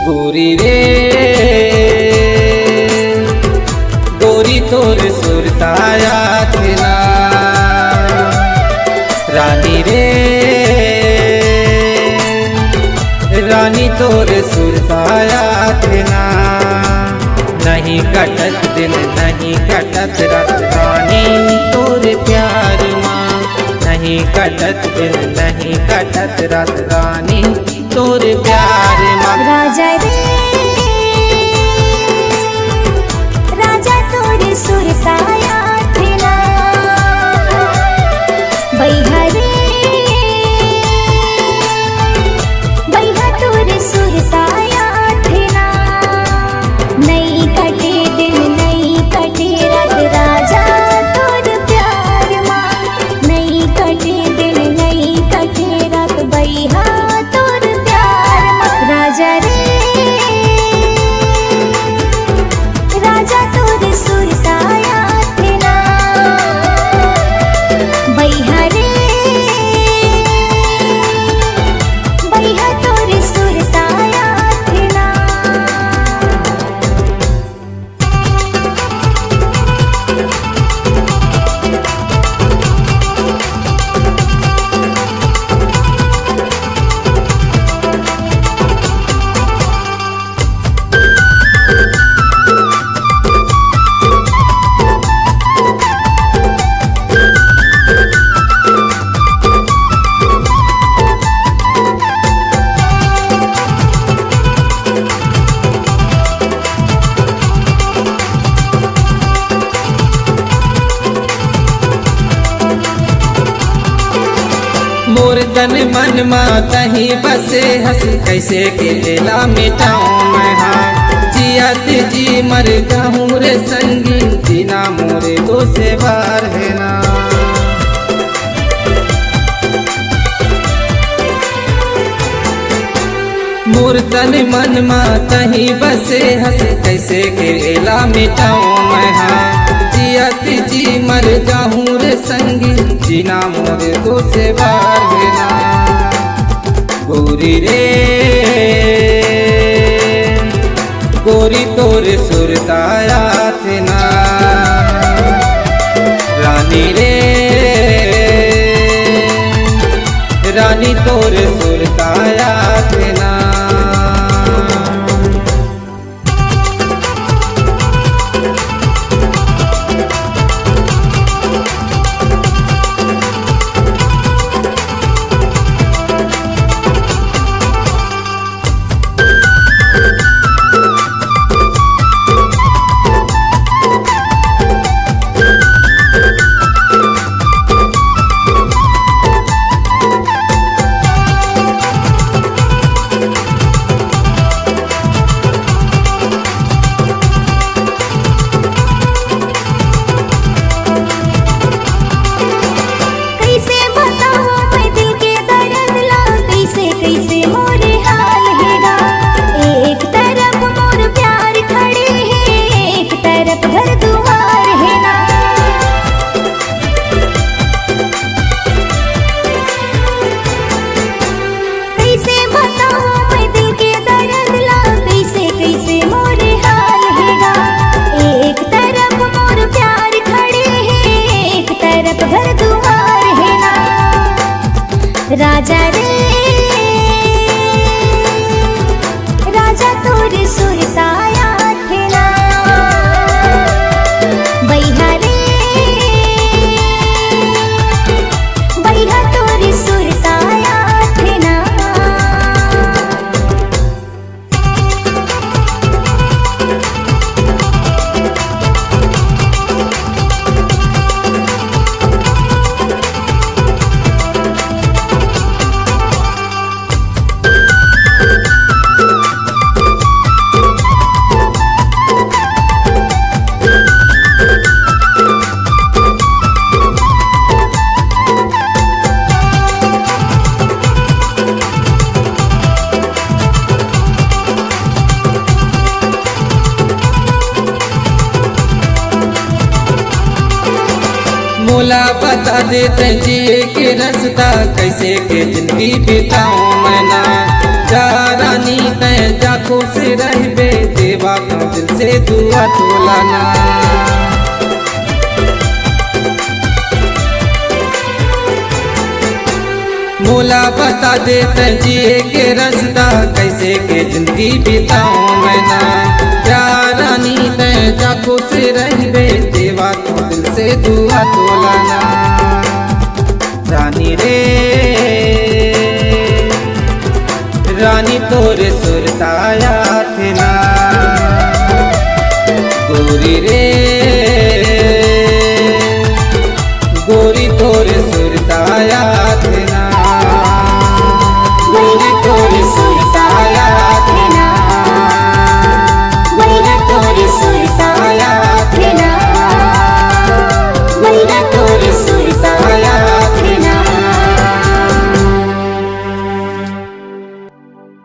गोरी रे गोरी तोर सुरताया थिना रानी रे रानी तोर सुरताया थिना नहीं कटत दिन नहीं कटत रात रानी तोर प्यार माँ नहीं कटत दिन नहीं कटत रात रानी तोर प्यार माँ राजा रे राजा तोर सुरताया थिना बैहा रे बैहा तोर सुरताया थिना नहीं कटे दिन नहीं कटे रात राजा तोर प्यार माँ नहीं कटे दिन नहीं कटे रात बैहा तोर प्यार माँ राजा रे राजा तोर सुरताया थिना बैहा रे बैहा तोर सुरताया थिना। मोर तन मन मातही बसे हंस कैसे के लेला मिटाऊं मैं हाँ जियत जी मर जाऊं रे संगी जीना मोरे दो से बार है ना मोर तन मन मातही बसे हंस कैसे के लेला मिटाऊं मैं हाँ जियत जी मर जाऊं रे संगी जीना मोरे दो से बार है ना गोरी रे गोरी तोर सुरताया थिना रानी रे रानी तोर सुरताया थिना कैसे बताऊं मैं दिल के दर्द ला कैसे कैसे मोरे हाल हैगा एक तरफ मोर प्यार खड़े है एक तरफ घर दुआर है ना कैसे बताऊं मैं दिल के दर्द ला कैसे कैसे मोरे हाल हैगा एक तरफ मोर प्यार खड़े है एक तरफ घर दुआर है ना राजा रे राजा तोर सुरताया थिना बैहा रे बैहा तोर सुरताया थिना। मोला बता देते जिए के रास्ता कैसे के जिंदगी बिताऊं मैं ना जा रानी तय जा खुश रहबे देवा का दिल से दुआ तोलाना। मोला बता देते जिए के रास्ता कैसे के जिंदगी बिताऊं मैं ना जा रानी तय जा खुश रहबे